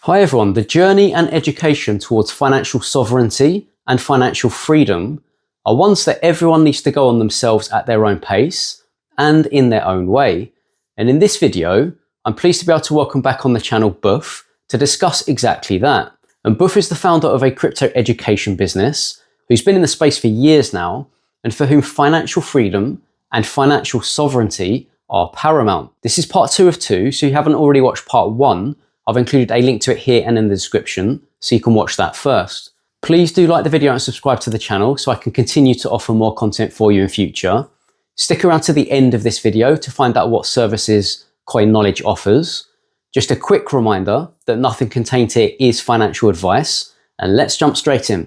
Hi everyone, the journey and education towards financial sovereignty and financial freedom are ones that everyone needs to go on themselves at their own pace and in their own way. And in this video, I'm pleased to be able to welcome back on the channel Buff to discuss exactly that. And Buff is the founder of a crypto education business who's been in the space for years now and for whom financial freedom and financial sovereignty are paramount. This is part 2 of 2, so if you haven't already watched part 1, I've included a link to it here and in the description, so you can watch that first. Please do like the video and subscribe to the channel so I can continue to offer more content for you in future. Stick around to the end of this video to find out what services Coin Knowledge offers. Just a quick reminder that nothing contained here is financial advice, and let's jump straight in.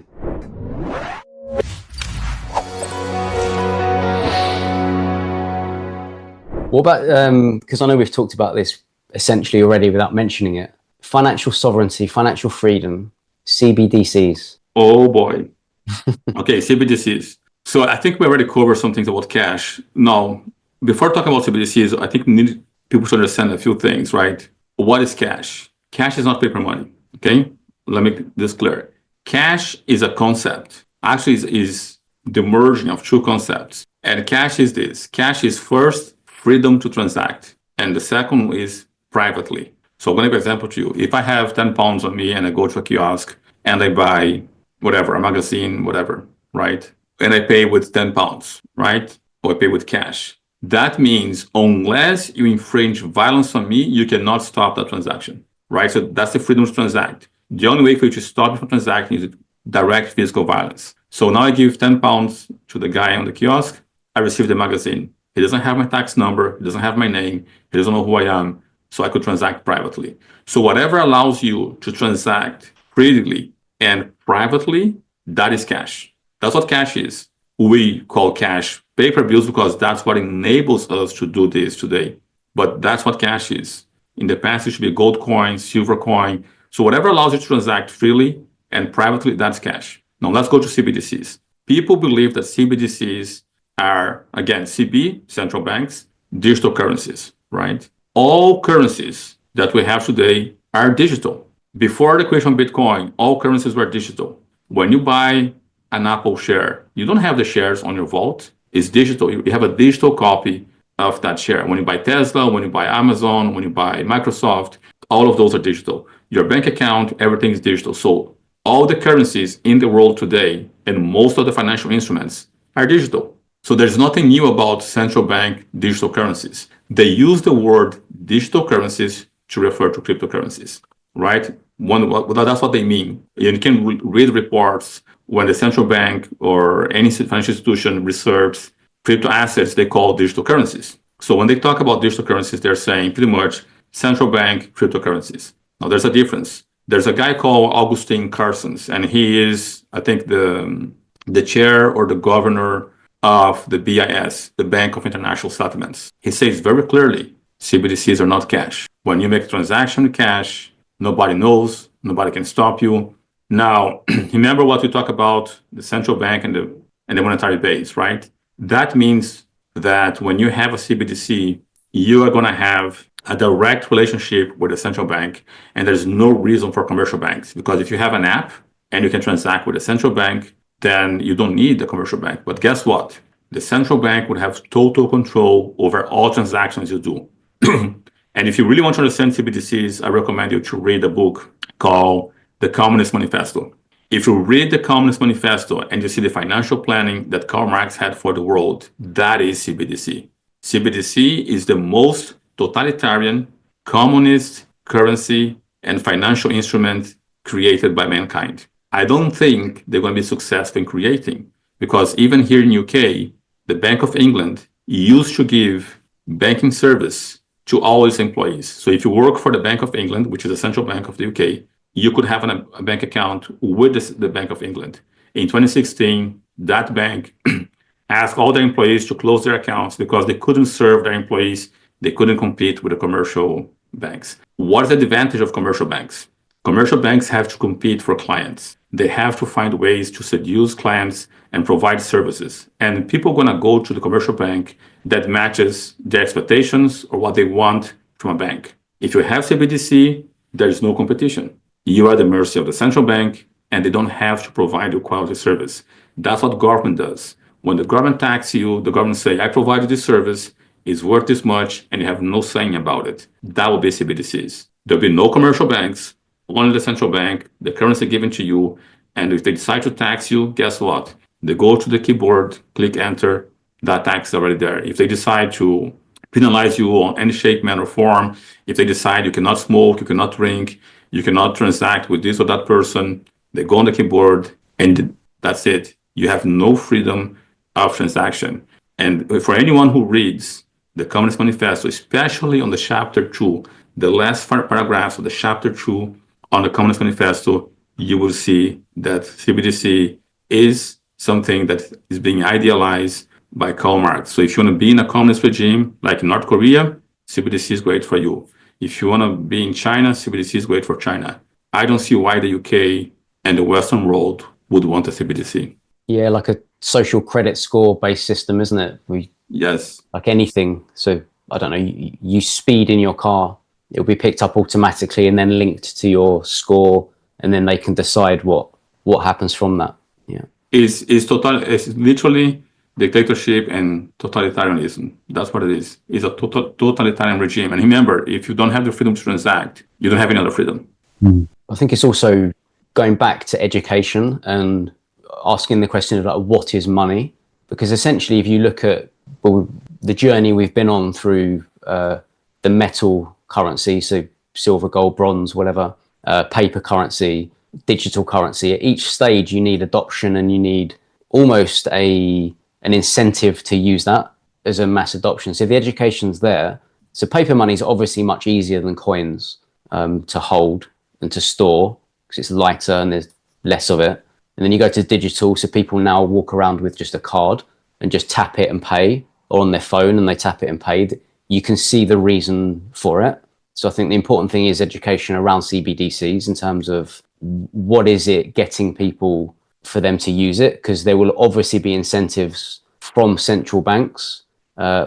What about, because I know we've talked about this essentially already without mentioning it, financial sovereignty, financial freedom, CBDCs. Oh boy. Okay, CBDCs. So I think we already covered some things about cash. Now, before talking about CBDCs, I think we need people to understand a few things, right? What is cash? Cash is not paper money, okay? Let me make this clear. Cash is a concept. Actually, is the merging of two concepts. And cash is this. Cash is first, freedom to transact. And the second is privately. So I'm going to give an example to you. If I have 10 pounds on me and I go to a kiosk and I buy whatever, a magazine, whatever, right? And I pay with 10 pounds, right? Or I pay with cash. That means unless you infringe violence on me, you cannot stop that transaction, right? So that's the freedom to transact. The only way for you to stop me from transacting is direct physical violence. So now I give 10 pounds to the guy on the kiosk. I receive the magazine. He doesn't have my tax number. He doesn't have my name. He doesn't know who I am. So I could transact privately. So whatever allows you to transact freely and privately, that is cash. That's what cash is. We call cash paper bills because that's what enables us to do this today. But that's what cash is. In the past, it should be gold coin, silver coin. So whatever allows you to transact freely and privately, that's cash. Now let's go to CBDCs. People believe that CBDCs are, again, CB, central banks, digital currencies, right? All currencies that we have today are digital. Before the creation of Bitcoin, all currencies were digital. When you buy an Apple share, you don't have the shares on your vault. It's digital. You have a digital copy of that share. When you buy Tesla, when you buy Amazon, when you buy Microsoft, all of those are digital. Your bank account, everything is digital. So all the currencies in the world today and most of the financial instruments are digital. So there's nothing new about central bank digital currencies. They use the word digital currencies to refer to cryptocurrencies, right? That's what they mean. You can read reports when the central bank or any financial institution reserves crypto assets they call digital currencies. So when they talk about digital currencies, they're saying pretty much central bank cryptocurrencies. Now there's a difference. There's a guy called Augustin Carstens, and he is, I think, the chair or the governor of the BIS, the Bank of International Settlements. He says very clearly, CBDCs are not cash. When you make a transaction with cash, nobody knows, nobody can stop you. Now, remember what we talk about, the central bank and the monetary base, right? That means that when you have a CBDC, you are going to have a direct relationship with the central bank, and there's no reason for commercial banks. Because if you have an app and you can transact with the central bank, then you don't need the commercial bank. But guess what? The central bank would have total control over all transactions you do. And if you really want to understand CBDCs, I recommend you to read a book called The Communist Manifesto. If you read the Communist Manifesto and you see the financial planning that Karl Marx had for the world, that is CBDC. CBDC is the most totalitarian, communist currency and financial instrument created by mankind. I don't think they're going to be successful in creating, because even here in UK, the Bank of England used to give banking service to all its employees. So if you work for the Bank of England, which is the central bank of the UK, you could have a bank account with the Bank of England. In 2016, that bank asked all their employees to close their accounts because they couldn't serve their employees. They couldn't compete with the commercial banks. What is the advantage of commercial banks? Commercial banks have to compete for clients. They have to find ways to seduce clients and provide services. And people are going to go to the commercial bank that matches their expectations or what they want from a bank. If you have CBDC, there is no competition. You are at the mercy of the central bank, and they don't have to provide you quality service. That's what government does. When the government taxes you, the government say, I provide you this service, it's worth this much, and you have no saying about it. That will be CBDCs. There'll be no commercial banks, only the central bank, the currency given to you. And if they decide to tax you, guess what? They go to the keyboard, click enter, that tax is already there. If they decide to penalize you on any shape, manner, or form, if they decide you cannot smoke, you cannot drink, you cannot transact with this or that person, they go on the keyboard and that's it. You have no freedom of transaction. And for anyone who reads the Communist Manifesto, especially on the chapter 2, the last paragraphs of the chapter 2 on the Communist Manifesto, you will see that CBDC is something that is being idealized by Karl Marx. So if you want to be in a communist regime like North Korea, CBDC is great for you. If you want to be in China, CBDC is great for China. I don't see why the UK and the Western world would want a CBDC. Yeah, like a social credit score based system, isn't it? Yes. Like anything. So I don't know, you speed in your car, it'll be picked up automatically and then linked to your score, and then they can decide what happens from that. Yeah. It's literally dictatorship and totalitarianism. That's what it is. It's a totalitarian regime. And remember, if you don't have the freedom to transact, you don't have any other freedom. I think it's also going back to education and asking the question of like, what is money? Because essentially, if you look at the journey we've been on through the metal currency, so silver, gold, bronze, whatever, paper currency, digital currency, at each stage you need adoption and you need almost an incentive to use that as a mass adoption. So the education's there. So paper money is obviously much easier than coins to hold and to store because it's lighter and there's less of it. And then you go to digital, so people now walk around with just a card and just tap it and pay, or on their phone and they tap it and pay. You can see the reason for it. So I think the important thing is education around CBDCs in terms of what is it getting people for them to use it, because there will obviously be incentives from central banks,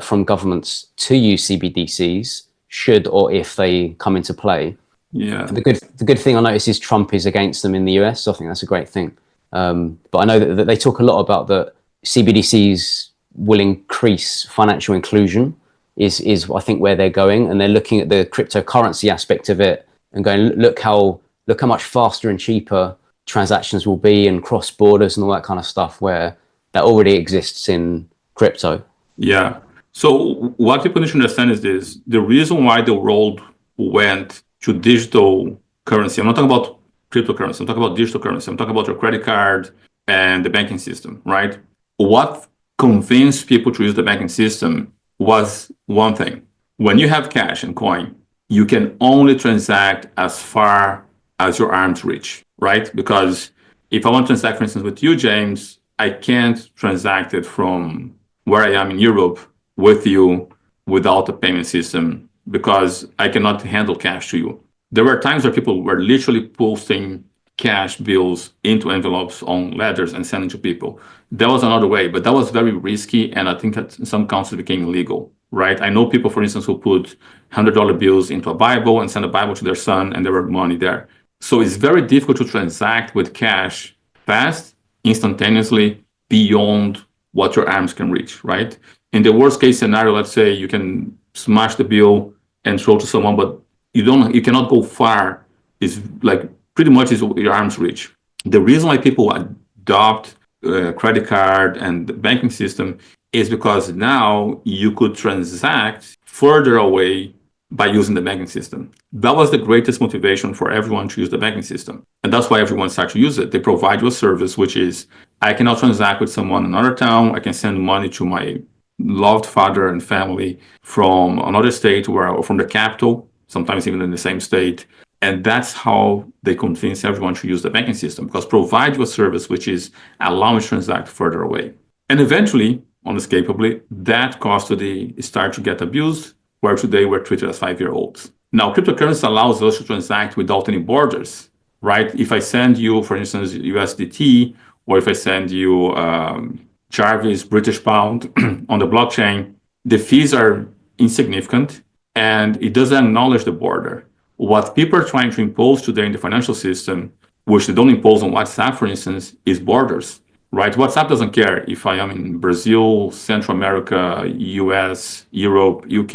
from governments to use CBDCs should or if they come into play. Yeah. The good thing I notice is Trump is against them in the US. So I think that's a great thing. But I know that they talk a lot about that CBDCs will increase financial inclusion is I think where they're going, and they're looking at the cryptocurrency aspect of it and going, look how much faster and cheaper transactions will be and cross borders and all that kind of stuff, where that already exists in crypto. Yeah. So what people need to understand is this: the reason why the world went to digital currency. I'm not talking about cryptocurrency. I'm talking about digital currency. I'm talking about your credit card and the banking system, right? What convinced people to use the banking system was one thing. When you have cash and coin, you can only transact as far as your arms reach, right? Because if I want to transact, for instance, with you, James, I can't transact it from where I am in Europe with you without a payment system, because I cannot handle cash to you. There were times where people were literally posting cash bills into envelopes on letters and sending to people. That was another way, but that was very risky, and I think that in some countries became illegal, right? I know people, for instance, who put $100 bills into a Bible and sent a Bible to their son, and there were money there. So it's very difficult to transact with cash fast, instantaneously, beyond what your arms can reach, right? In the worst case scenario, let's say you can smash the bill and throw to someone, but you cannot go far. It's like pretty much is your arms reach. The reason why people adopt credit card and the banking system is because now you could transact further away by using the banking system. That was the greatest motivation for everyone to use the banking system. And that's why everyone started to use it. They provide you a service, which is, I can now transact with someone in another town. I can send money to my loved father and family from another state or from the capital, sometimes even in the same state. And that's how they convince everyone to use the banking system, because provide you a service which is allowing you to transact further away. And eventually, unescapably, that custody started to get abused, where today we're treated as 5-year-olds. Now, cryptocurrency allows us to transact without any borders, right? If I send you, for instance, USDT, or if I send you Jarvis, British pound on the blockchain, the fees are insignificant and it doesn't acknowledge the border. What people are trying to impose today in the financial system, which they don't impose on WhatsApp, for instance, is borders, right? WhatsApp doesn't care if I am in Brazil, Central America, US, Europe, UK.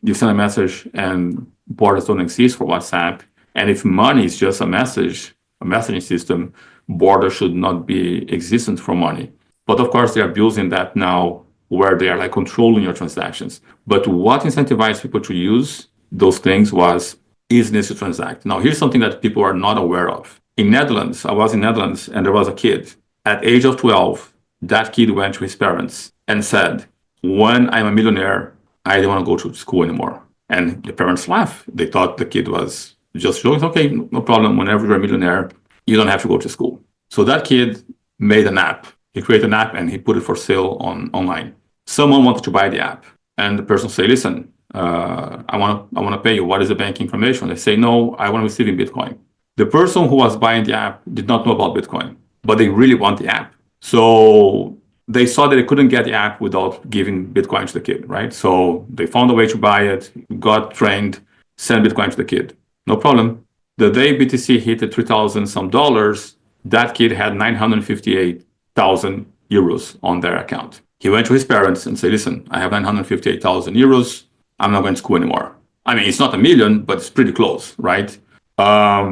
You send a message and borders don't exist for WhatsApp. And if money is just a messaging system, borders should not be existent for money. But of course, they are abusing that now, where they are like controlling your transactions. But what incentivized people to use those things was easiness to transact. Now, here's something that people are not aware of. In Netherlands, I was in Netherlands, and there was a kid. At age of 12, that kid went to his parents and said, when I'm a millionaire, I don't want to go to school anymore. And the parents laughed. They thought the kid was just joking. Okay, no problem. Whenever you're a millionaire, you don't have to go to school. So that kid made an app. He created an app and he put it for sale online. Someone wanted to buy the app, and the person say, listen, I want to pay you. What is the bank information? They say, no, I want to receive in Bitcoin. The person who was buying the app did not know about Bitcoin, but they really want the app. So they saw that they couldn't get the app without giving Bitcoin to the kid, right? So they found a way to buy it, got trained, sent Bitcoin to the kid. No problem. The day BTC hit at 3,000 some dollars, that kid had 958,000 euros on their account. He went to his parents and said, listen, I have 958,000 euros. I'm not going to school anymore. I mean, it's not a million, but it's pretty close, right? Now,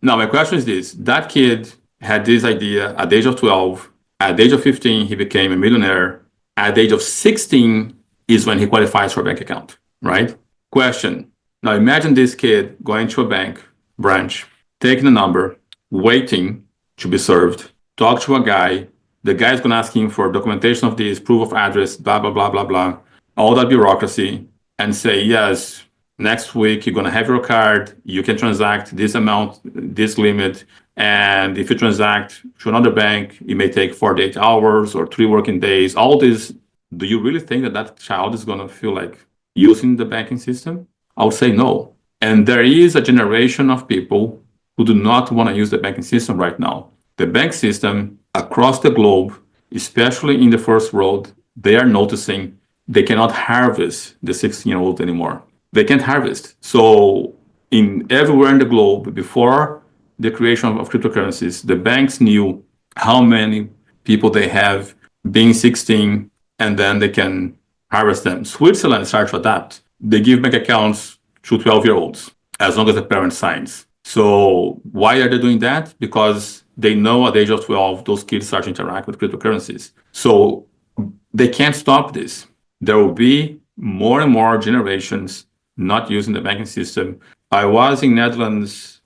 my question is this. That kid had this idea at the age of 12. At the age of 15, he became a millionaire. At the age of 16 is when he qualifies for a bank account, right? Question. Now, imagine this kid going to a bank branch, taking a number, waiting to be served, talk to a guy. The guy's going to ask him for documentation of this, proof of address, blah, blah, blah, blah, blah, all that bureaucracy, and say, yes, next week you're going to have your card, you can transact this amount, this limit, and if you transact to another bank, it may take 48 hours or 3 working days. All this, do you really think that that child is going to feel like using the banking system? I would say no. And there is a generation of people who do not want to use the banking system right now. The bank system across the globe, especially in the first world, they are noticing they cannot harvest the 16-year-old anymore. They can't harvest. So everywhere in the globe, before the creation of cryptocurrencies, the banks knew how many people they have being 16, and then they can harvest them. Switzerland started to adapt. They give bank accounts to 12-year-olds as long as the parent signs. So why are they doing that? Because they know at the age of 12, those kids start to interact with cryptocurrencies. So they can't stop this. There will be more and more generations not using the banking system. I was in Netherlands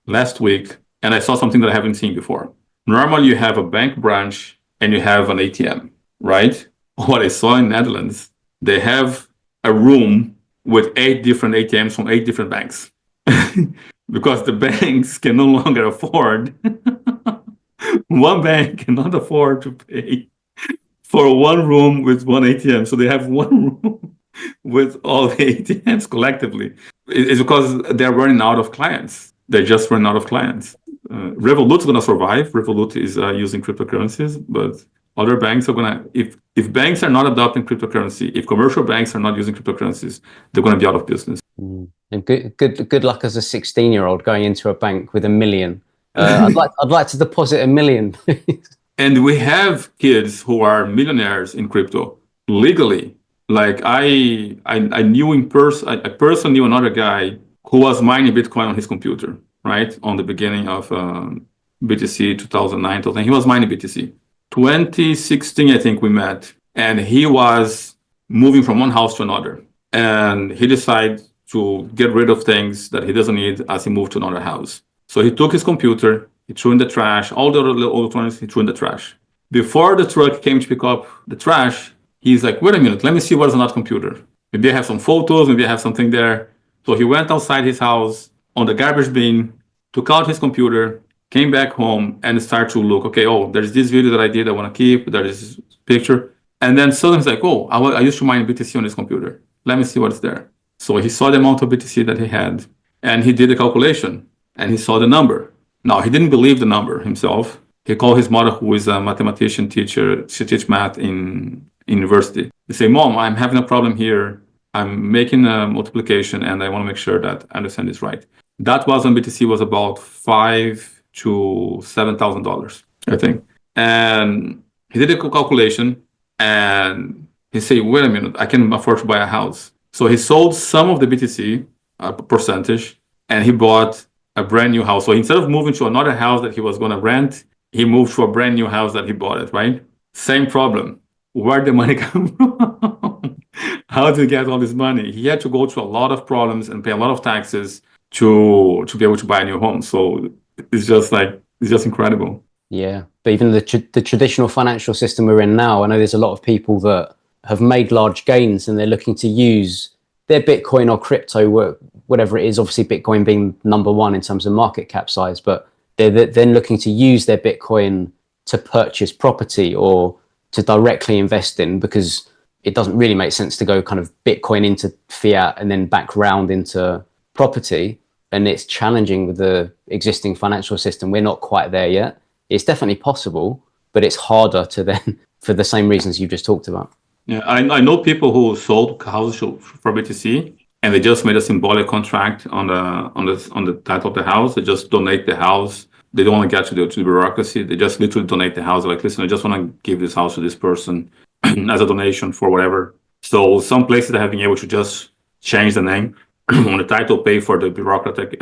last week, and I saw something that I haven't seen before. Normally, you have a bank branch and you have an ATM, right? What I saw in Netherlands, they have a room with 8 different ATMs from 8 different banks. Because the banks can no longer afford, one bank cannot afford to pay for one room with one ATM. So they have one room with all the ATMs collectively. It's because they're running out of clients. They just run out of clients. Revolut's going to survive. Revolut is using cryptocurrencies, but other banks are going to, if banks are not adopting cryptocurrency, if commercial banks are not using cryptocurrencies, they're going to be out of business. And good luck as a 16-year-old going into a bank with $1 million. I'd like to deposit $1 million. And we have kids who are millionaires in crypto legally. Like I knew in person, I personally knew another guy who was mining Bitcoin on his computer, right? On the beginning of BTC 2009, 2010, he was mining BTC. 2016, I think we met, and he was moving from one house to another. And he decided to get rid of things that he doesn't need as he moved to another house. So he took his computer, he threw in the trash, all the other electronics, he threw in the trash. Before the truck came to pick up the trash, he's like, wait a minute, let me see what's on that computer. Maybe I have some photos, maybe I have something there. So he went outside his house on the garbage bin, took out his computer, came back home and started to look, okay, oh, there's this video that I did, I want to keep, there is this picture. And then suddenly he's like, oh, I used to mine BTC on this computer. Let me see what's there. So he saw the amount of BTC that he had, and he did the calculation, and he saw the number. Now, he didn't believe the number himself. He called his mother, who is a mathematician teacher. She teaches math in university. He said, Mom, I'm having a problem here. I'm making a multiplication and I want to make sure that I understand this right. That was when BTC was about $5,000 to $7,000, I think. And he did a calculation and he said, wait a minute, I can afford to buy a house. So he sold some of the BTC, a percentage, and he bought a brand new house. So instead of moving to another house that he was going to rent, he moved to a brand new house that he bought it, right? Same problem. Where the money come from? How did he get all this money? He had to go through a lot of problems and pay a lot of taxes to be able to buy a new home. So it's just incredible. Yeah, but even the traditional financial system we're in now, I know there's a lot of people that have made large gains and they're looking to use their Bitcoin or crypto, whatever it is, obviously Bitcoin being number one in terms of market cap size, but they're then looking to use their Bitcoin to purchase property or to directly invest in, because it doesn't really make sense to go kind of Bitcoin into fiat and then back round into property. And it's challenging with the existing financial system. We're not quite there yet. It's definitely possible, but it's harder to then, for the same reasons you just talked about. Yeah, I know people who sold houses for BTC and they just made a symbolic contract on the title of the house. They just donate the house. They don't want to get to the bureaucracy. They just literally donate the house. They're like, listen, I just want to give this house to this person as a donation for whatever. So some places have been able to just change the name on the title, pay for the bureaucratic.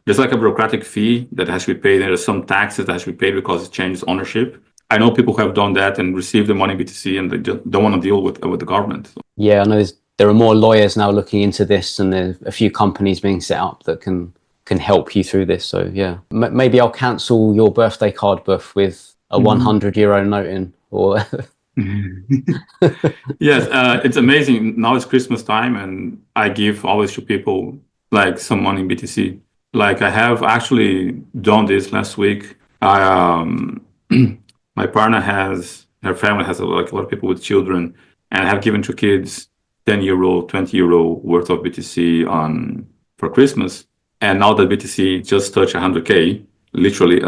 There's like a bureaucratic fee that has to be paid, and there's some taxes that has to be paid because it changes ownership. I know people who have done that and received the money in BTC, and they just don't want to deal with the government. So. Yeah, I know there are more lawyers now looking into this, and there's a few companies being set up that can help you through this. So yeah, maybe I'll cancel your birthday card, Buff, with a 100 euro note in, or Yes, it's amazing. Now it's Christmas time, and I give always to people like some money in BTC. Like I have actually done this last week. My partner her family has like a lot of people with children, and I have given to kids 10 euro, 20 euro worth of BTC for Christmas. And now that BTC just touched 100K, literally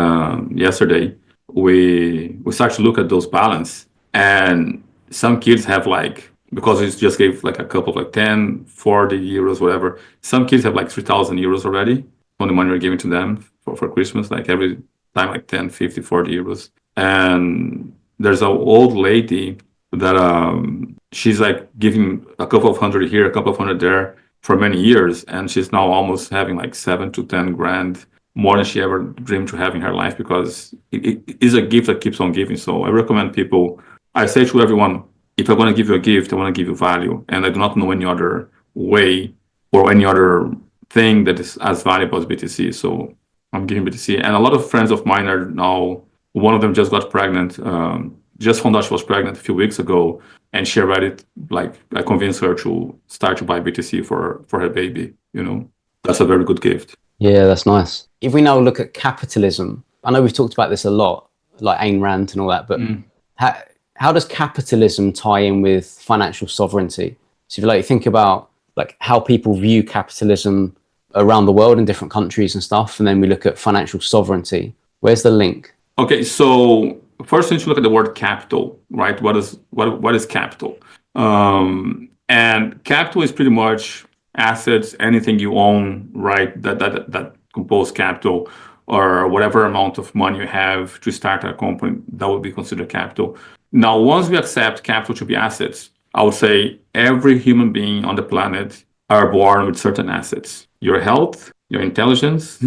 yesterday, we start to look at those balance. And some kids have like, because it just gave like a couple of like 10, 40 euros, whatever. Some kids have like 3,000 euros already on the money we're giving to them for Christmas, like every time like 10, 50, 40 euros. And there's an old lady that she's like giving a couple of hundred here, a couple of hundred there for many years. And she's now almost having like 7 to 10 grand more than she ever dreamed to have in her life, because it is a gift that keeps on giving. So I recommend people, I say to everyone, if I'm going to give you a gift, I want to give you value. And I do not know any other way or any other thing that is as valuable as BTC. So I'm giving BTC. And a lot of friends of mine are now, one of them just got pregnant, just found out she was pregnant a few weeks ago. And she already, like, I convinced her to start to buy BTC for her baby. That's a very good gift. Yeah, that's nice. If we now look at capitalism, I know we've talked about this a lot, like Ayn Rand and all that, but how does capitalism tie in with financial sovereignty? So if you like think about like how people view capitalism around the world in different countries and stuff, and then we look at financial sovereignty, where's the link? Okay, so first we need to look at the word capital, right? What is capital? And capital is pretty much assets, anything you own, right? That compose capital, or whatever amount of money you have to start a company, that would be considered capital. Now, once we accept capital to be assets, I would say every human being on the planet are born with certain assets. Your health, your intelligence,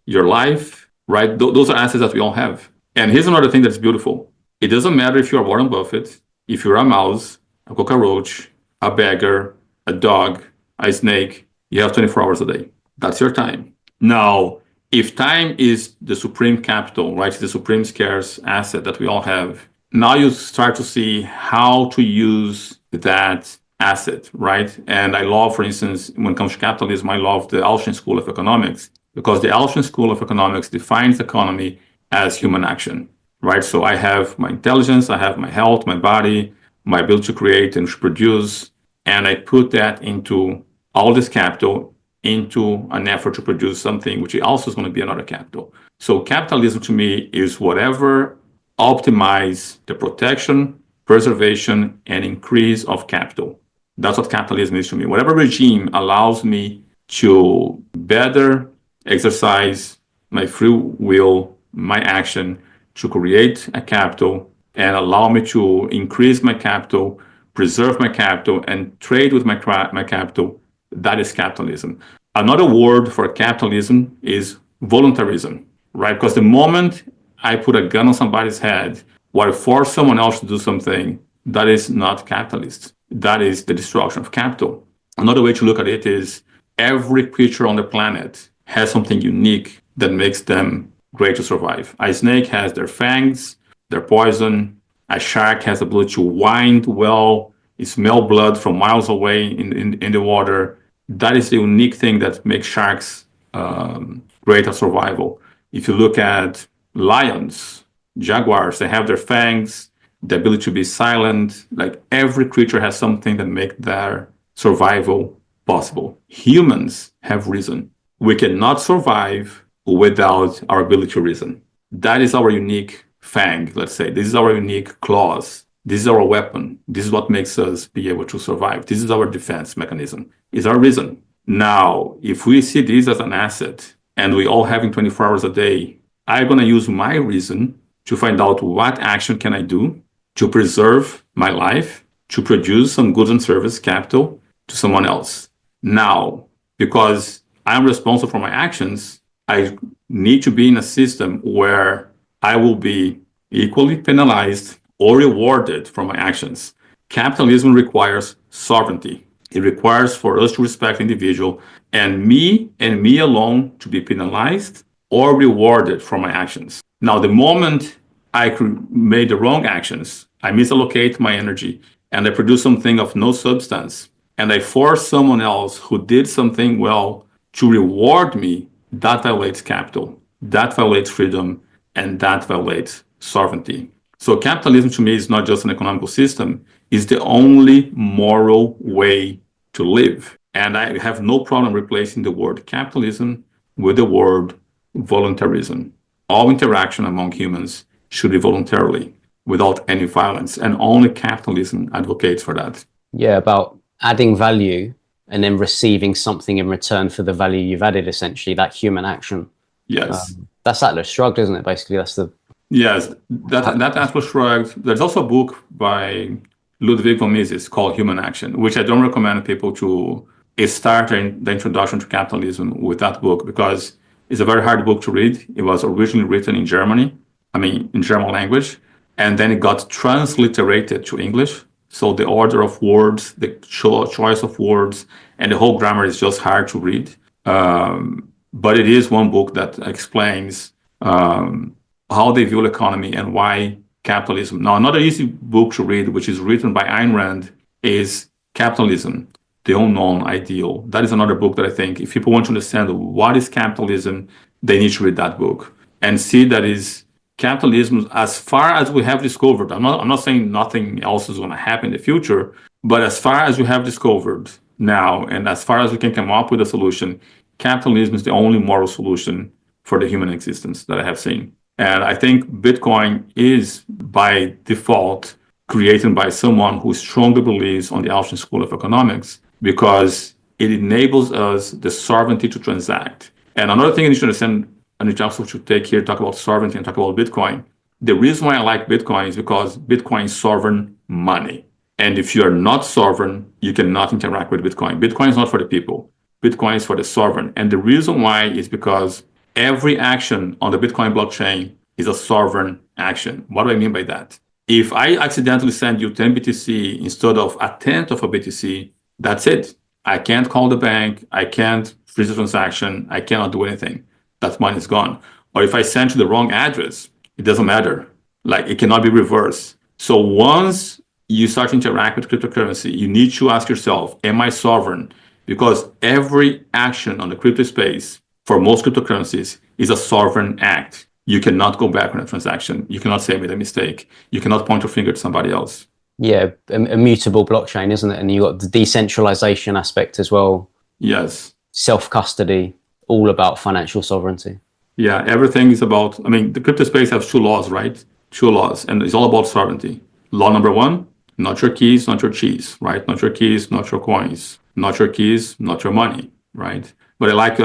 your life, right? Those are assets that we all have. And here's another thing that's beautiful. It doesn't matter if you're Warren Buffett, if you're a mouse, a cockroach, a beggar, a dog, a snake, you have 24 hours a day. That's your time. Now, if time is the supreme capital, right, the supreme scarce asset that we all have, now you start to see how to use that asset, right? And I love, for instance, when it comes to capitalism, I love the Austrian School of Economics, because the Austrian School of Economics defines economy as human action, right? So I have my intelligence, I have my health, my body, my ability to create and to produce, and I put that into all this capital into an effort to produce something, which also is going to be another capital. So capitalism to me is whatever optimize the protection, preservation, and increase of capital. That's what capitalism is to me. Whatever regime allows me to better exercise my free will, my action, to create a capital and allow me to increase my capital, preserve my capital, and trade with my capital, that is capitalism. Another word for capitalism is voluntarism, right? Because the moment I put a gun on somebody's head or I force someone else to do something, that is not capitalist. That is the destruction of capital. Another way to look at it is every creature on the planet has something unique that makes them great to survive. A snake has their fangs, their poison. A shark has the ability to wind well, smell blood from miles away in the water. That is the unique thing that makes sharks great at survival. If you look at lions, jaguars, they have their fangs, the ability to be silent. Like every creature has something that makes their survival possible. Humans have reason. We cannot survive without our ability to reason. That is our unique fang, let's say. This is our unique claws. This is our weapon. This is what makes us be able to survive. This is our defense mechanism, is our reason. Now, if we see this as an asset and we all having 24 hours a day, I'm going to use my reason to find out what action can I do to preserve my life, to produce some goods and service capital to someone else. Now, because I'm responsible for my actions, I need to be in a system where I will be equally penalized or rewarded for my actions. Capitalism requires sovereignty. It requires for us to respect the individual and me alone to be penalized or rewarded for my actions. Now, the moment I made the wrong actions, I misallocate my energy and I produce something of no substance, and I force someone else who did something well to reward me, that violates capital, that violates freedom, and that violates sovereignty. So capitalism to me is not just an economical system, it's the only moral way to live. And I have no problem replacing the word capitalism with the word voluntarism. All interaction among humans should be voluntarily, without any violence, and only capitalism advocates for that. Yeah, about adding value and then receiving something in return for the value you've added, essentially, that human action. Yes. That's Atlas Shrugged, isn't it? Basically, that's the... Yes, that Atlas Shrugged. There's also a book by Ludwig von Mises called Human Action, which I don't recommend people to start the introduction to capitalism with that book, because it's a very hard book to read. It was originally written in German language, and then it got transliterated to English. So the order of words, the choice of words, and the whole grammar is just hard to read. But it is one book that explains how they view the economy and why capitalism. Now, another easy book to read, which is written by Ayn Rand, is Capitalism, the Unknown Ideal. That is another book that I think if people want to understand what is capitalism, they need to read that book and see that is capitalism as far as we have discovered. I'm not saying nothing else is going to happen in the future, but as far as we have discovered now, and as far as we can come up with a solution, capitalism is the only moral solution for the human existence that I have seen. And I think Bitcoin is, by default, created by someone who strongly believes on the Austrian School of Economics, because it enables us the sovereignty to transact. And another thing you need to understand, and we also should take here, talk about sovereignty and talk about Bitcoin. The reason why I like Bitcoin is because Bitcoin is sovereign money. And if you are not sovereign, you cannot interact with Bitcoin. Bitcoin is not for the people. Bitcoin is for the sovereign. And the reason why is because every action on the Bitcoin blockchain is a sovereign action. What do I mean by that? If I accidentally send you 10 BTC instead of a tenth of a BTC, that's it. I can't call the bank. I can't freeze the transaction. I cannot do anything. That money is gone. Or if I send you the wrong address, it doesn't matter. Like, it cannot be reversed. So once you start to interact with cryptocurrency, you need to ask yourself, am I sovereign? Because every action on the crypto space for most cryptocurrencies is a sovereign act. You cannot go back on a transaction. You cannot say I made a mistake. You cannot point your finger to somebody else. Yeah, a mutable blockchain, isn't it? And you got the decentralization aspect as well. Yes. Self-custody, all about financial sovereignty. Yeah, everything is about, the crypto space has two laws, right? Two laws, and it's all about sovereignty. Law number one, Not your keys, not your cheese, right? Not your keys, not your coins. Not your keys, not your money, right? But I like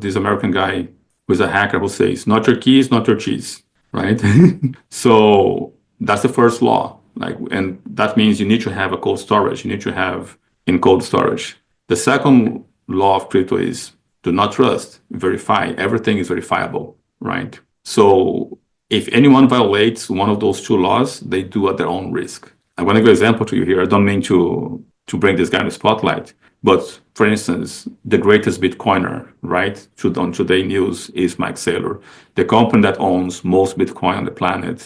this American guy who's a hacker who says, not your keys, not your cheese, right? So that's the first law. Like, and that means you need to have a cold storage. You need to have in cold storage. The second law of crypto is do not trust, verify. Everything is verifiable, right? So if anyone violates one of those two laws, they do at their own risk. I'm going to give an example to you here. I don't mean to bring this guy in the spotlight, but for instance, the greatest Bitcoiner, right, on Today News is Mike Saylor, the company that owns most Bitcoin on the planet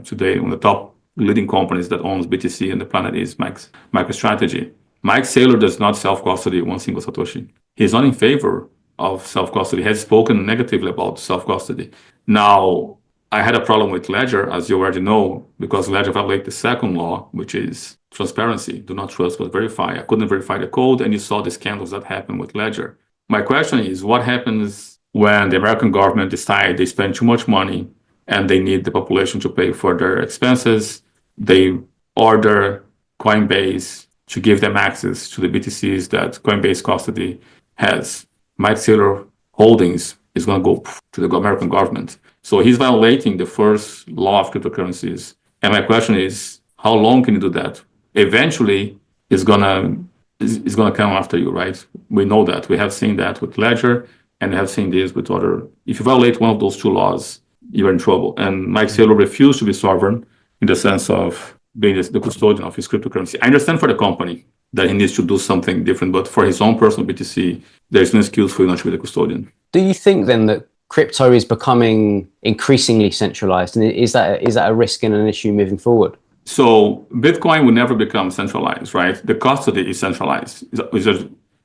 today. One of the top leading companies that owns BTC on the planet is MicroStrategy. Mike Saylor does not self-custody one single Satoshi. He's not in favor of self-custody. He has spoken negatively about self-custody. Now, I had a problem with Ledger, as you already know, because Ledger violated the second law, which is transparency. Do not trust, but verify. I couldn't verify the code, and you saw the scandals that happened with Ledger. My question is, what happens when the American government decides they spend too much money and they need the population to pay for their expenses? They order Coinbase to give them access to the BTCs that Coinbase custody has. Mike Saylor Holdings is going to go to the American government. So he's violating the first law of cryptocurrencies. And my question is, how long can you do that? Eventually, it's gonna come after you, right? We know that. We have seen that with Ledger, and we have seen this with other. If you violate one of those two laws, you're in trouble. And Mike Saylor refused to be sovereign in the sense of being the custodian of his cryptocurrency. I understand for the company that he needs to do something different, but for his own personal BTC, there's no excuse for you not to be the custodian. Do you think then that crypto is becoming increasingly centralized, and is that a risk and an issue moving forward? So Bitcoin will never become centralized, right? The custody is centralized.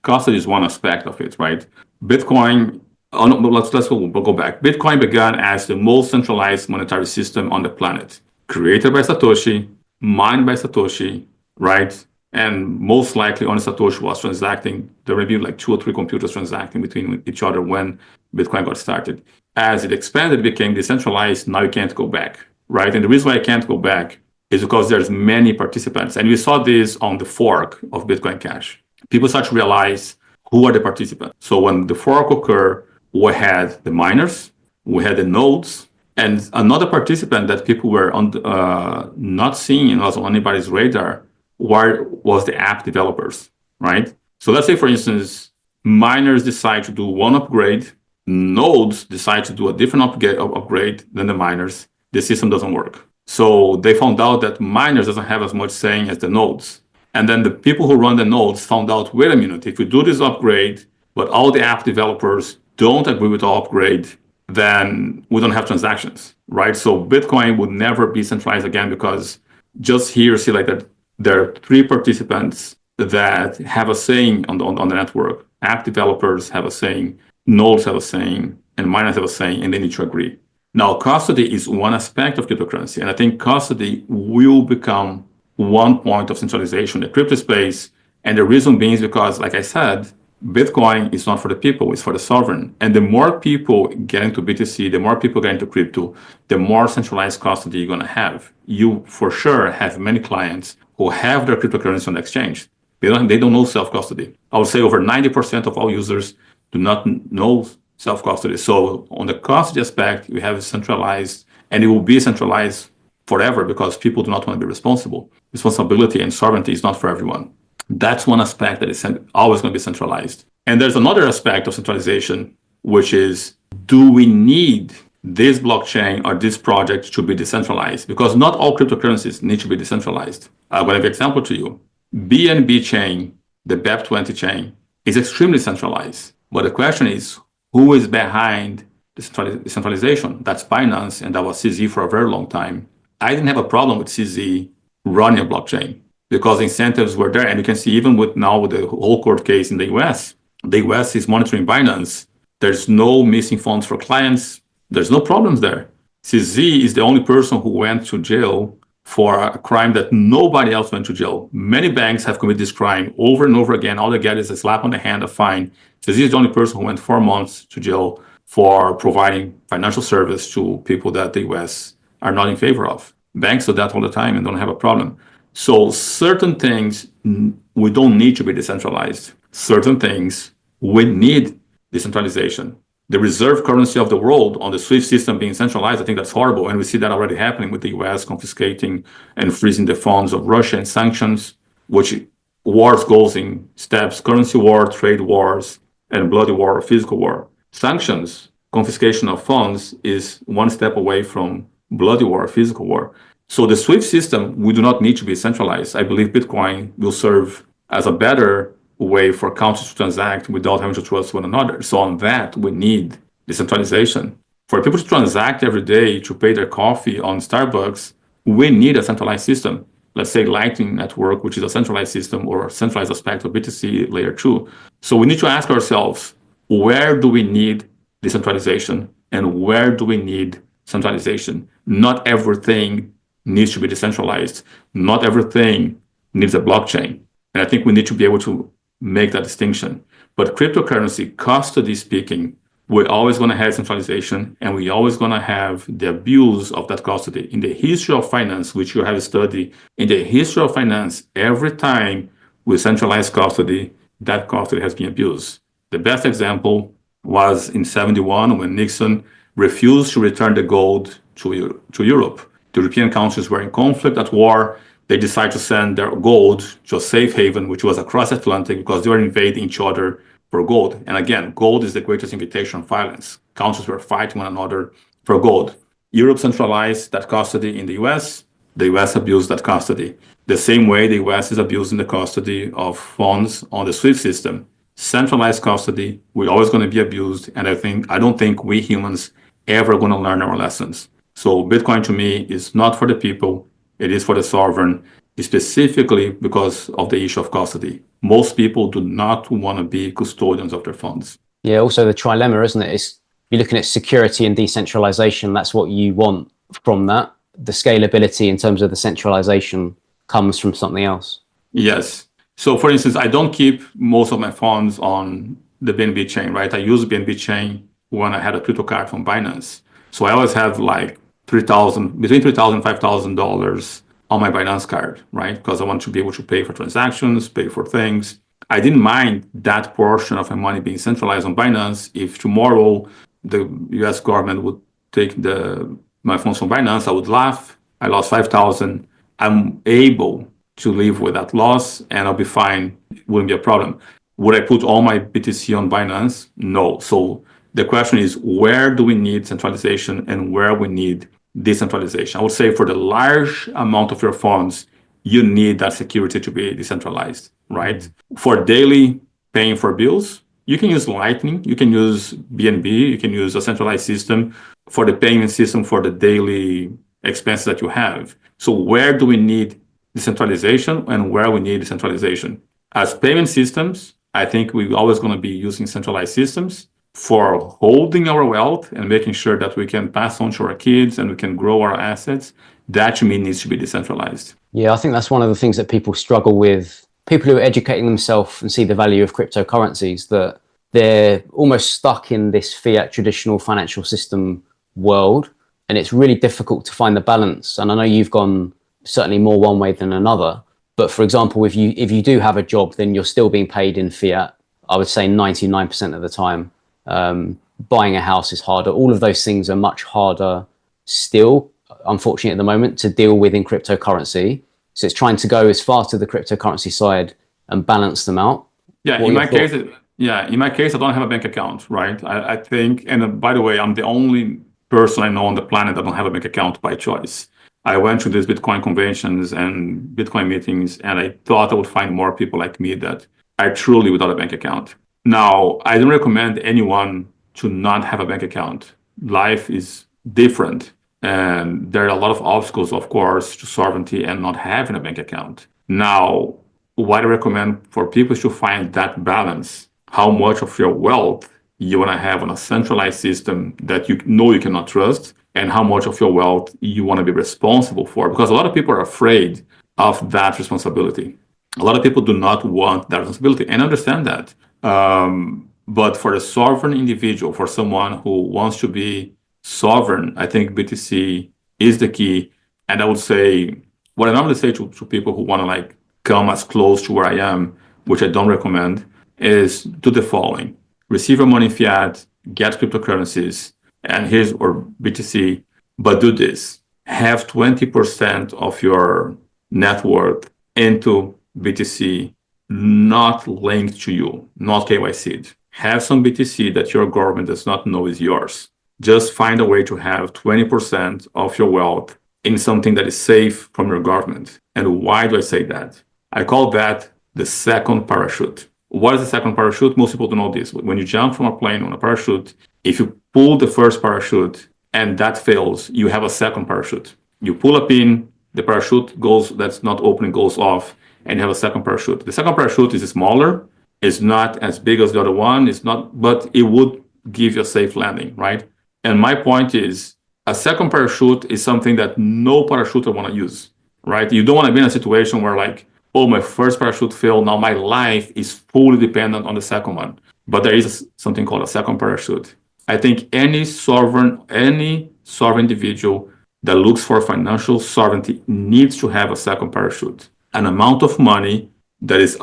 Custody is one aspect of it, right? Bitcoin, let's go back. Bitcoin began as the most centralized monetary system on the planet, created by Satoshi, mined by Satoshi, right? And most likely only Satoshi was transacting. There may be like 2 or 3 computers transacting between each other when Bitcoin got started. As it expanded, it became decentralized. Now you can't go back, right? And the reason why I can't go back is because there's many participants. And we saw this on the fork of Bitcoin Cash. People start to realize who are the participants. So when the fork occurred, we had the miners, we had the nodes, and another participant that people were not seeing and was on anybody's radar was the app developers, right? So let's say, for instance, miners decide to do one upgrade, nodes decide to do a different upgrade than the miners. The system doesn't work. So they found out that miners doesn't have as much saying as the nodes. And then the people who run the nodes found out, wait a minute, if we do this upgrade, but all the app developers don't agree with the upgrade, then we don't have transactions, right? So Bitcoin would never be centralized again, because just here, see like that, there are 3 participants that have a saying on the network. App developers have a saying, nodes have a saying, and miners have a saying, and they need to agree. Now, custody is one aspect of cryptocurrency, and I think custody will become one point of centralization in the crypto space. And the reason being is because, like I said, Bitcoin is not for the people, it's for the sovereign. And the more people get into BTC, the more people get into crypto, the more centralized custody you're going to have. You, for sure, have many clients who have their cryptocurrency on the exchange. They don't know self-custody. I would say over 90% of all users do not know self-custody. So on the custody aspect, we have centralized, and it will be centralized forever because people do not want to be responsible. Responsibility and sovereignty is not for everyone. That's one aspect that is always going to be centralized. And there's another aspect of centralization, which is, do we need this blockchain or this project to be decentralized? Because not all cryptocurrencies need to be decentralized. I'm going to give an example to you. BNB chain, the BEP20 chain, is extremely centralized. But the question is, who is behind the centralization? That's Binance, and that was CZ for a very long time. I didn't have a problem with CZ running a blockchain because the incentives were there. And you can see even with the whole court case in the US is monitoring Binance. There's no missing funds for clients. There's no problems there. CZ is the only person who went to jail for a crime that nobody else went to jail. Many banks have committed this crime over and over again. All they get is a slap on the hand, a fine. CZ is the only person who went 4 months to jail for providing financial service to people that the US are not in favor of. Banks do that all the time and don't have a problem. So certain things we don't need to be decentralized. Certain things we need decentralization. The reserve currency of the world on the SWIFT system being centralized, I think that's horrible. And we see that already happening with the US confiscating and freezing the funds of Russia and sanctions, which wars goes in steps: currency war, trade wars, and bloody war or physical war. Sanctions, confiscation of funds, is one step away from bloody war, physical war. So the SWIFT system, we do not need to be centralized. I believe Bitcoin will serve as a better way for countries to transact without having to trust one another. So on that, we need decentralization. For people to transact every day, to pay their coffee on Starbucks, we need a centralized system. Let's say Lightning Network, which is a centralized system or a centralized aspect of BTC layer 2. So we need to ask ourselves, where do we need decentralization and where do we need centralization? Not everything needs to be decentralized. Not everything needs a blockchain. And I think we need to be able to make that distinction. But cryptocurrency, custody speaking, we're always going to have centralization and we're always going to have the abuse of that custody. In the history of finance, which you have studied, in the history of finance, every time we centralize custody, that custody has been abused. The best example was in 71 when Nixon refused to return the gold to Europe. The European countries were in conflict, at war. They decided to send their gold to a safe haven, which was across Atlantic, because they were invading each other for gold. And again, gold is the greatest invitation of violence. Countries were fighting one another for gold. Europe centralized that custody in the US. The US abused that custody. The same way the US is abusing the custody of funds on the SWIFT system. Centralized custody, we're always going to be abused. And I don't think we humans ever going to learn our lessons. So Bitcoin to me is not for the people. It is for the sovereign, specifically because of the issue of custody. Most people do not want to be custodians of their funds. Yeah, also the trilemma, isn't it? You're looking at security and decentralization. That's what you want from that. The scalability in terms of the centralization comes from something else. Yes. So for instance, I don't keep most of my funds on the BNB chain, right? I use BNB chain when I had a crypto card from Binance. So I always have like between $3,000 and $5,000 on my Binance card, right? Because I want to be able to pay for transactions, pay for things. I didn't mind that portion of my money being centralized on Binance. If tomorrow the US government would take my funds from Binance, I would laugh. I lost 5,000. I'm able to live with that loss and I'll be fine. It wouldn't be a problem. Would I put all my BTC on Binance? No. So the question is, where do we need centralization and where we need decentralization? I would say for the large amount of your funds, you need that security to be decentralized, right? For daily paying for bills, you can use Lightning, you can use BNB, you can use a centralized system for the payment system for the daily expenses that you have. So where do we need decentralization and where we need decentralization? As payment systems, I think we're always going to be using centralized systems for holding our wealth and making sure that we can pass on to our kids and we can grow our assets. That to me needs to be decentralized. Yeah, I think that's one of the things that people struggle with. People who are educating themselves and see the value of cryptocurrencies, that they're almost stuck in this fiat traditional financial system world. And it's really difficult to find the balance. And I know you've gone certainly more one way than another. But for example, if you do have a job, then you're still being paid in fiat. I would say 99% of the time. Buying a house is harder. All of those things are much harder still, unfortunately, at the moment to deal with in cryptocurrency. So it's trying to go as far to the cryptocurrency side and balance them out. Yeah, in my case, I don't have a bank account, right? I think, and by the way, I'm the only person I know on the planet that don't have a bank account by choice. I went to these Bitcoin conventions and Bitcoin meetings, and I thought I would find more people like me that are truly without a bank account. Now, I don't recommend anyone to not have a bank account. Life is different. And there are a lot of obstacles, of course, to sovereignty and not having a bank account. Now, what I recommend for people is to find that balance. How much of your wealth you want to have on a centralized system that you know you cannot trust, and how much of your wealth you want to be responsible for. Because a lot of people are afraid of that responsibility. A lot of people do not want that responsibility, and understand that. But for a sovereign individual, for someone who wants to be sovereign, I think BTC is the key. And I would say what I normally say to people who want to like come as close to where I am, which I don't recommend, is do the following. Receive your money in fiat, get cryptocurrencies, and here's or BTC, but do this. Have 20% of your net worth into BTC, not linked to you, not KYC'd. Have some BTC that your government does not know is yours. Just find a way to have 20% of your wealth in something that is safe from your government. And why do I say that? I call that the second parachute. What is the second parachute? Most people don't know this. When you jump from a plane on a parachute, if you pull the first parachute and that fails, you have a second parachute. You pull a pin, the parachute that's not opening goes off, and you have a second parachute. The second parachute is smaller, it's not as big as the other one, but it would give you a safe landing, right? And my point is, a second parachute is something that no parachuter want to use, right? You don't want to be in a situation where like, oh, my first parachute failed, now my life is fully dependent on the second one. But there is something called a second parachute. I think any sovereign individual that looks for financial sovereignty needs to have a second parachute, an amount of money that is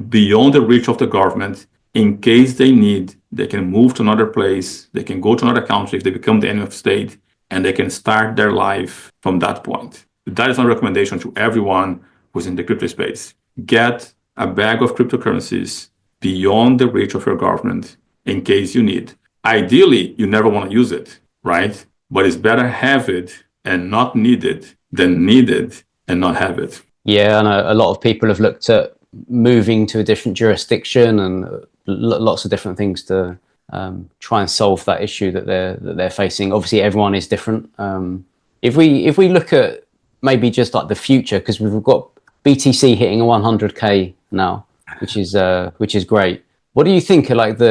beyond the reach of the government. In case they need, they can move to another place, they can go to another country if they become the enemy of state, and they can start their life from that point. That is my recommendation to everyone who's in the crypto space. Get a bag of cryptocurrencies beyond the reach of your government in case you need. Ideally, you never want to use it, right? But it's better have it and not need it than need it and not have it. Yeah, I know a lot of people have looked at moving to a different jurisdiction and lots of different things to try and solve that issue that they're facing. Obviously, everyone is different. If we look at maybe just like the future, because we've got BTC hitting a 100K now, which is great. What do you think are like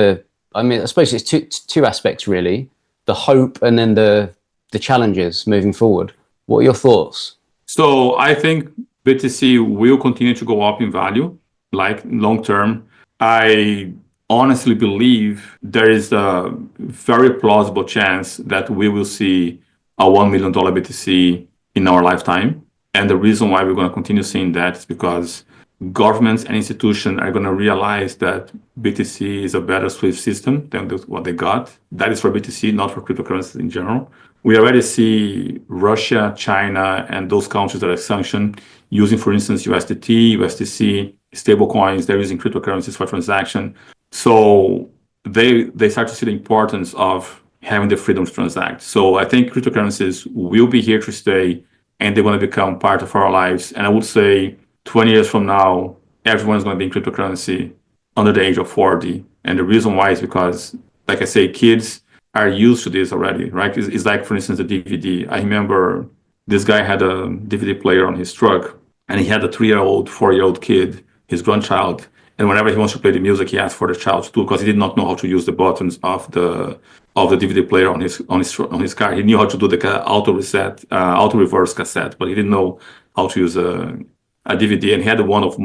I suppose it's two aspects really, the hope and then the challenges moving forward. What are your thoughts? So I think BTC will continue to go up in value, like long term. I honestly believe there is a very plausible chance that we will see a $1 million BTC in our lifetime. And the reason why we're going to continue seeing that is because governments and institutions are going to realize that BTC is a better SWIFT system than what they got. That is for BTC, not for cryptocurrencies in general. We already see Russia, China, and those countries that are sanctioned using, for instance, USDT, USDC, stablecoins. They're using cryptocurrencies for transaction. So they start to see the importance of having the freedom to transact. So I think cryptocurrencies will be here to stay, and they're going to become part of our lives. And I would say 20 years from now, everyone's going to be in cryptocurrency under the age of 40. And the reason why is because, like I say, kids are used to this already, right? It's like, for instance, the DVD. I remember this guy had a DVD player on his truck, and he had a 3-year-old, 4-year-old kid, his grandchild. And whenever he wants to play the music, he asks for the child to do, because he did not know how to use the buttons of the DVD player on his car. He knew how to do the auto reverse cassette, but he didn't know how to use a DVD. And he had one of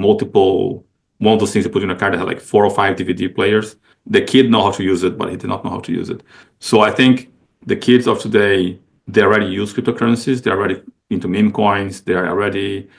those things they put in a car that had like 4 or 5 DVD players. The kid know how to use it, but he did not know how to use it. So I think the kids of today, they already use cryptocurrencies. They're already into meme coins. They are already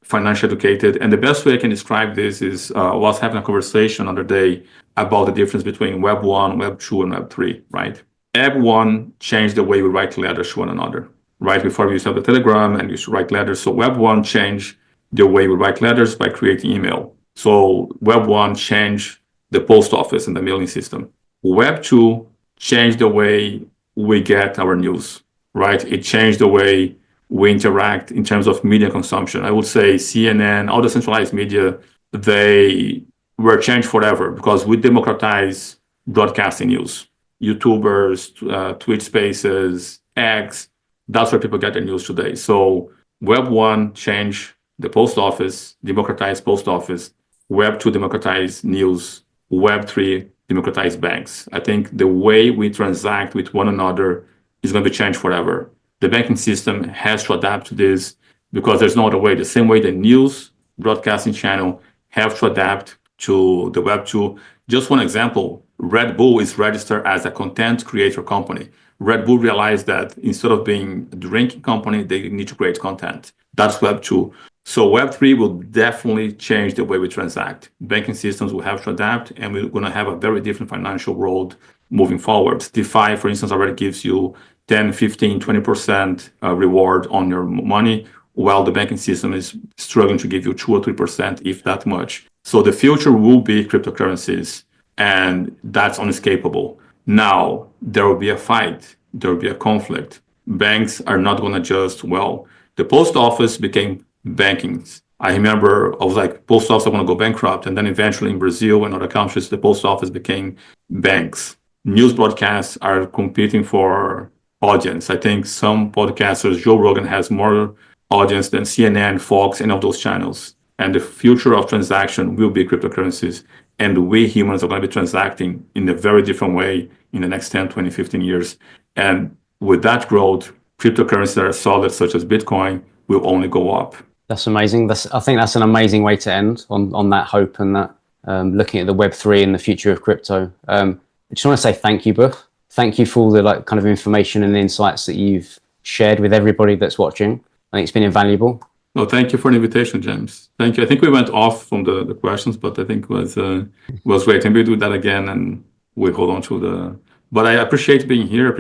financially educated. And the best way I can describe this is I was having a conversation the other day about the difference between Web 1, Web 2, and Web 3, right? Web 1 changed the way we write letters to one another, right? Before we used to have the Telegram and we used to write letters. So Web 1 changed the way we write letters by creating email. So Web 1 changed the post office and the mailing system. Web 2 changed the way we get our news, right? It changed the way we interact in terms of media consumption. I would say CNN, all the centralized media, they were changed forever because we democratize broadcasting news. YouTubers, Twitch Spaces, X, that's where people get their news today. So Web 1 changed the post office, democratized post office. Web 2 democratized news. Web 3 democratized banks. I think the way we transact with one another is going to be changed forever. The banking system has to adapt to this because there's no other way. The same way the news broadcasting channel have to adapt to the Web 2. Just one example, Red Bull is registered as a content creator company. Red Bull realized that instead of being a drinking company, they need to create content. That's Web 2. So Web 3 will definitely change the way we transact. Banking systems will have to adapt, and we're going to have a very different financial world moving forward. DeFi, for instance, already gives you 10, 15, 20% reward on your money, while the banking system is struggling to give you 2 or 3%, if that much. So the future will be cryptocurrencies, and that's unescapable. Now, there will be a fight. There will be a conflict. Banks are not going to just, the post office became banking. I remember I was like, post office are going to go bankrupt. And then eventually in Brazil and other countries, the post office became banks. News broadcasts are competing for audience. I think some podcasters, Joe Rogan has more audience than CNN, Fox, any of those channels. And the future of transaction will be cryptocurrencies. And we humans are going to be transacting in a very different way in the next 10, 20, 15 years. And with that growth, cryptocurrencies that are solid, such as Bitcoin, will only go up. That's amazing. I think that's an amazing way to end on that hope and that looking at the Web3 and the future of crypto. I just want to say thank you, Buff. Thank you for all the kind of information and insights that you've shared with everybody that's watching. I think it's been invaluable. No, thank you for the invitation, James. Thank you. I think we went off from the questions, but I think it was great. And we'll do that again, and we hold on to But I appreciate being here.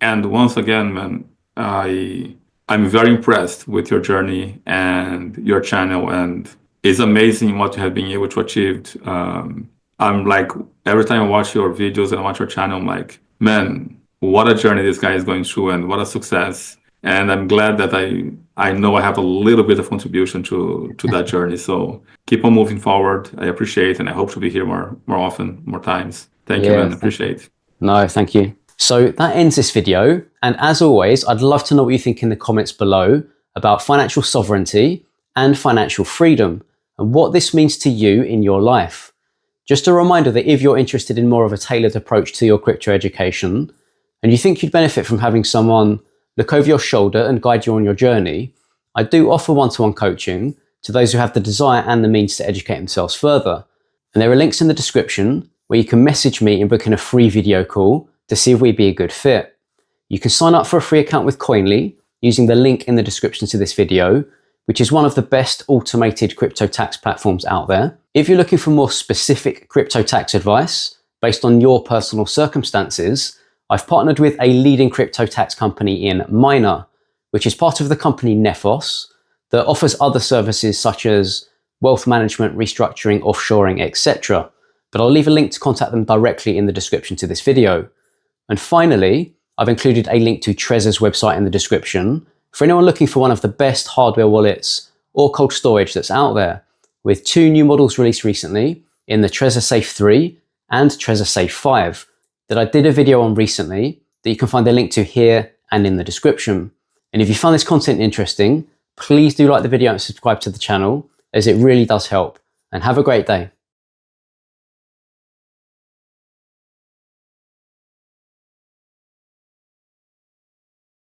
And once again, man, I'm very impressed with your journey and your channel, and it's amazing what you have been able to achieve. I'm like, every time I watch your videos and I watch your channel, I'm like, man, what a journey this guy is going through, and what a success. And I'm glad that I know I have a little bit of contribution to that journey. So keep on moving forward. I appreciate, and I hope to be here more often, more times. Thank you, man. Appreciate it. No, thank you. So that ends this video. And as always, I'd love to know what you think in the comments below about financial sovereignty and financial freedom and what this means to you in your life. Just a reminder that if you're interested in more of a tailored approach to your crypto education and you think you'd benefit from having someone look over your shoulder and guide you on your journey, I do offer one-to-one coaching to those who have the desire and the means to educate themselves further. And there are links in the description where you can message me and book in a free video call to see if we'd be a good fit. You can sign up for a free account with Coinly using the link in the description to this video, which is one of the best automated crypto tax platforms out there. If you're looking for more specific crypto tax advice based on your personal circumstances, I've partnered with a leading crypto tax company in Miner, which is part of the company Nephos, that offers other services such as wealth management, restructuring, offshoring, etc. But I'll leave a link to contact them directly in the description to this video. And finally, I've included a link to Trezor's website in the description for anyone looking for one of the best hardware wallets or cold storage that's out there, with 2 new models released recently in the Trezor Safe 3 and Trezor Safe 5 that I did a video on recently that you can find the link to here and in the description. And if you found this content interesting, please do like the video and subscribe to the channel, as it really does help. And have a great day.